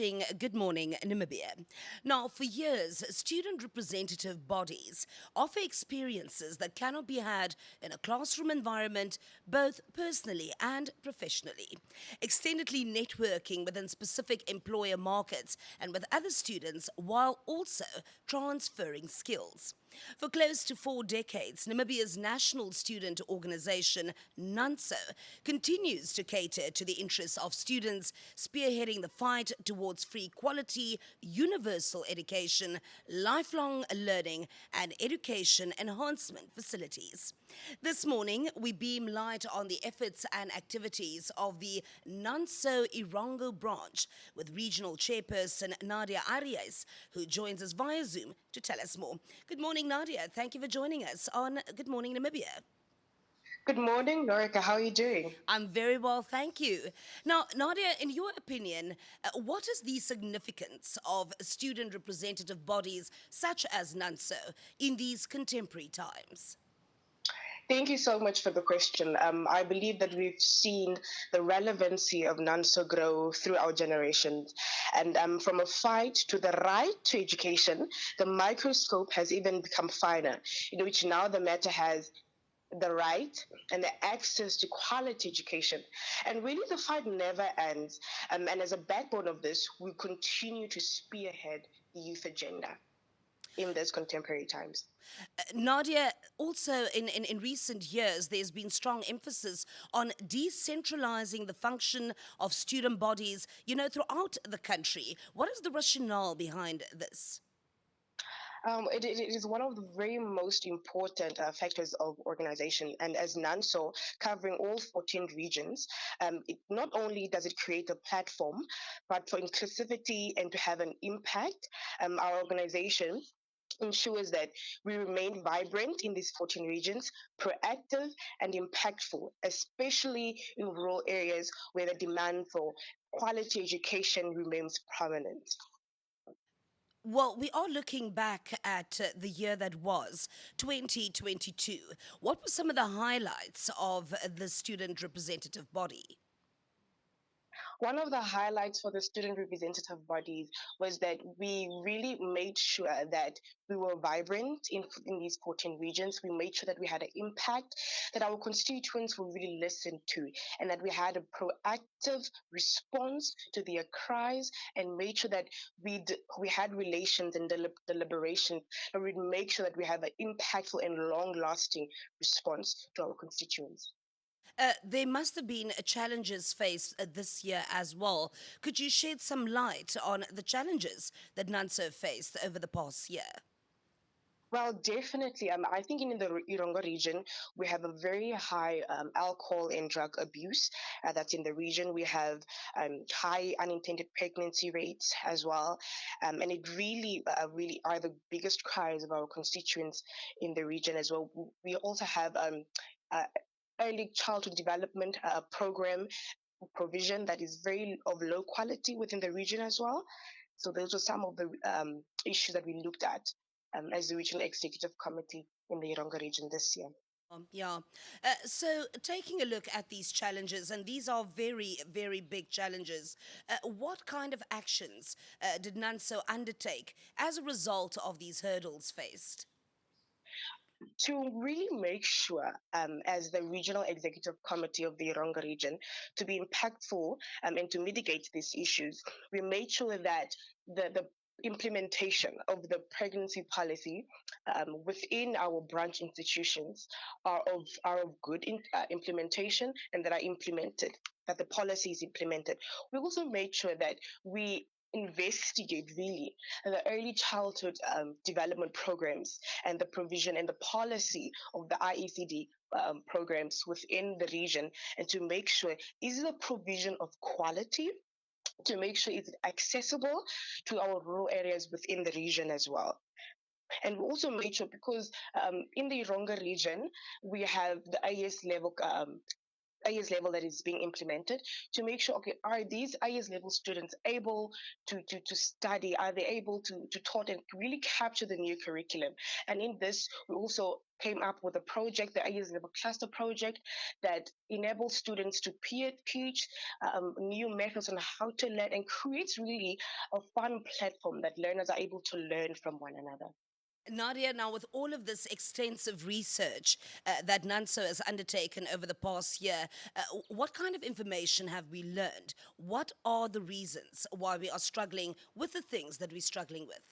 Good morning, Namibia. Now, for years, student representative bodies offer experiences that cannot be had in a classroom environment, both personally and professionally. Extendedly networking within specific employer markets and with other students while also transferring skills. For close to 4 decades, Namibia's National Student Organisation, NANSO, continues to cater to the interests of students, spearheading the fight towards free quality, universal education, lifelong learning, and education enhancement facilities. This morning, we beam light on the efforts and activities of the NANSO Erongo branch with Regional Chairperson Nadia Araës, who joins us via Zoom to tell us more. Good morning, Nadia. Thank you for joining us on Good Morning Namibia. Good morning, Norika. How are you doing? I'm very well, thank you. Now, Nadia, in your opinion, what is the significance of student representative bodies such as NANSO in these contemporary times? Thank you so much for the question. I believe that we've seen the relevancy of NANSO grow through our generations. And from a fight to the right to education, the microscope has even become finer, in which now the matter has the right and the access to quality education. And really, the fight never ends. And as a backbone of this, we continue to spearhead the youth agenda in these contemporary times. Nadia, also in recent years, there's been strong emphasis on decentralizing the function of student bodies, throughout the country. What is the rationale behind this? It is one of the very most important factors of organization. And as NANSO, covering all 14 regions, it not only does it create a platform, but for inclusivity and to have an impact, our organization ensures that we remain vibrant in these 14 regions, proactive and impactful, especially in rural areas where the demand for quality education remains prominent. Well, we are looking back at the year that was 2022. What were some of the highlights of the student representative body? One of the highlights for the student representative bodies was that we really made sure that we were vibrant in these 14 regions. We made sure that we had an impact, that our constituents were really listened to, and that we had a proactive response to their cries, and made sure that we had relations and deliberations, and we'd make sure that we have an impactful and long-lasting response to our constituents. There must have been challenges faced this year as well. Could you shed some light on the challenges that NANSO faced over the past year? Well, definitely. I think in the Irongo region, we have a very high alcohol and drug abuse that's in the region. We have high unintended pregnancy rates as well. And it really are the biggest cries of our constituents in the region as well. We also have uh, early childhood development program provision that is very of low quality within the region as well. So those are some of the issues that we looked at as the Regional Executive Committee in the Ironga region this year. Yeah. So, taking a look at these challenges, and these are very, very big challenges, what kind of actions did NANSO undertake as a result of these hurdles faced? To really make sure, as the Regional Executive Committee of the Ironga region, to be impactful and to mitigate these issues, we made sure that the implementation of the pregnancy policy within our branch institutions are of good implementation and that are implemented, that the policy is implemented. We also made sure that we investigate really the early childhood development programs and the provision and the policy of the IECD programs within the region, and to make sure is the provision of quality, to make sure it's accessible to our rural areas within the region as well. And we also made sure, because in the Ironga region, we have the highest level AS level that is being implemented to make sure, okay, are these AS level students able to study? Are they able to taught and really capture the new curriculum? And in this, we also came up with a project, the AS level cluster project, that enables students to peer teach new methods on how to learn and creates really a fun platform that learners are able to learn from one another. Nadia, now with all of this extensive research that NANSO has undertaken over the past year, what kind of information have we learned? What are the reasons why we are struggling with the things that we're struggling with?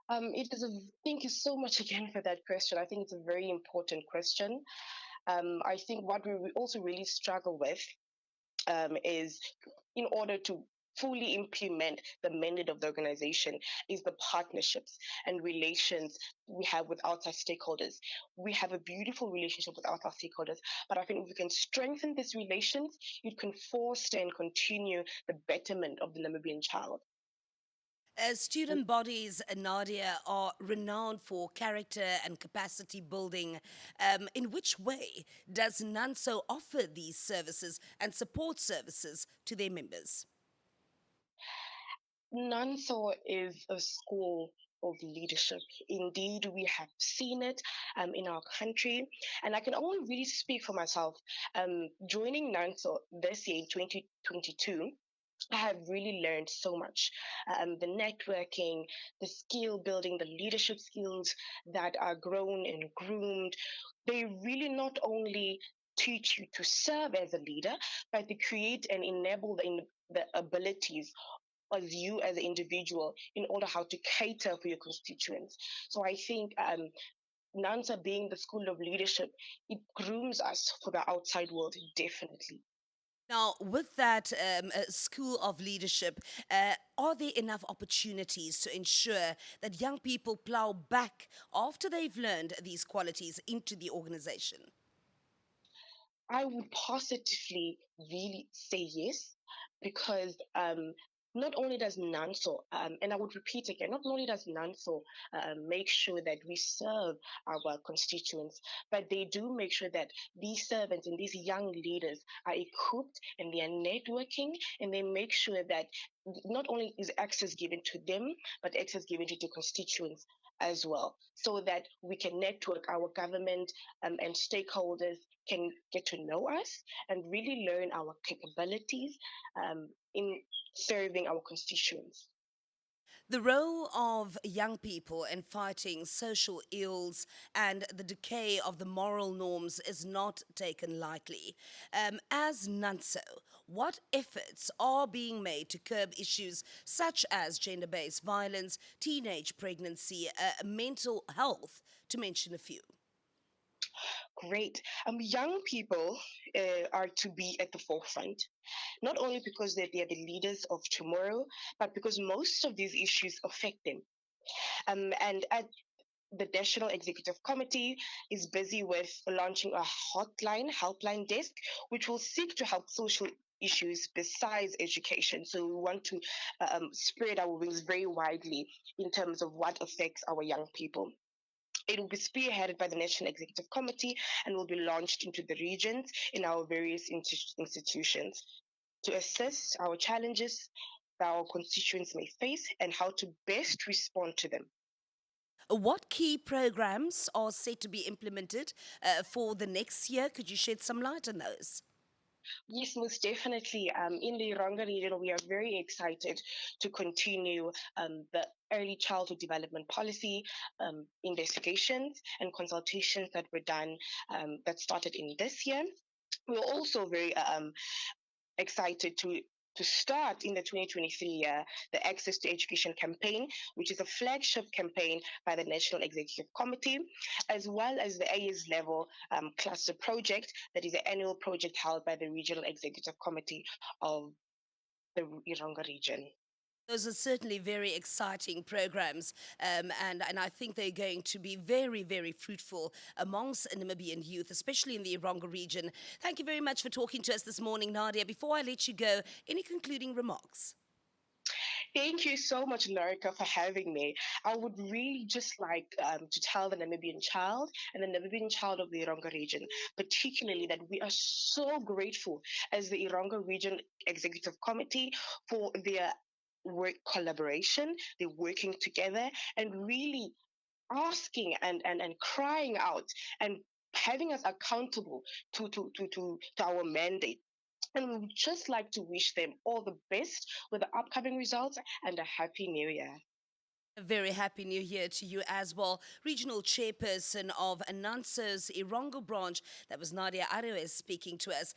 It is a, thank you so much again for that question. I think it's a very important question. I think what we also really struggle with is in order to fully implement the mandate of the organization is the partnerships and relations we have with outside stakeholders. We have a beautiful relationship with outside stakeholders, but I think if we can strengthen these relations, it can foster and continue the betterment of the Namibian child. Student bodies, Nadia, are renowned for character and capacity building. In which way does NANSO offer these services and support services to their members? NANSO is a school of leadership. Indeed, we have seen it in our country. And I can only really speak for myself. Joining NANSO this year in 2022, I have really learned so much. The networking, the skill building, the leadership skills that are grown and groomed. They really not only teach you to serve as a leader, but they create and enable the abilities as you as an individual in order how to cater for your constituents. So I think NANSA being the school of leadership, it grooms us for the outside world, definitely. Now, with that school of leadership, are there enough opportunities to ensure that young people plow back after they've learned these qualities into the organization? I would positively really say yes, because not only does NANSO, and I would repeat again, not only does NANSO make sure that we serve our constituents, but they do make sure that these servants and these young leaders are equipped and they are networking, and they make sure that not only is access given to them, but access given to the constituents as well, so that we can network our government and stakeholders can get to know us and really learn our capabilities in serving our constituents. The role of young people in fighting social ills and the decay of the moral norms is not taken lightly. As NANSO, what efforts are being made to curb issues such as gender based violence, teenage pregnancy, mental health, to mention a few? Great. Young people are to be at the forefront, not only because they are the leaders of tomorrow, but because most of these issues affect them. And at the National Executive Committee is busy with launching a hotline, helpline desk, which will seek to help social issues besides education. So we want to spread our wings very widely in terms of what affects our young people. It will be spearheaded by the National Executive Committee and will be launched into the regions in our various institutions to assess our challenges that our constituents may face and how to best respond to them. What key programs are set to be implemented for the next year? Could you shed some light on those? Yes, most definitely. In the Erongo region, we are very excited to continue the early childhood development policy investigations and consultations that were done that started in this year. We're also very excited to start in the 2023 year the Access to Education campaign, which is a flagship campaign by the National Executive Committee, as well as the AS level cluster project, that is an annual project held by the Regional Executive Committee of the Ironga region. Those are certainly very exciting programs, and I think they're going to be very, very fruitful amongst Namibian youth, especially in the Erongo region. Thank you very much for talking to us this morning, Nadia. Before I let you go, any concluding remarks? Thank you so much, Narika, for having me. I would really just like to tell the Namibian child and the Namibian child of the Erongo region, particularly that we are so grateful as the Erongo Region Executive Committee for their work collaboration. They're working together and really asking and crying out and having us accountable to our mandate. And we would just like to wish them all the best with the upcoming results and a happy new year. A very happy new year to you as well. Regional Chairperson of NANSO's Erongo branch, that was Nadia Araës speaking to us.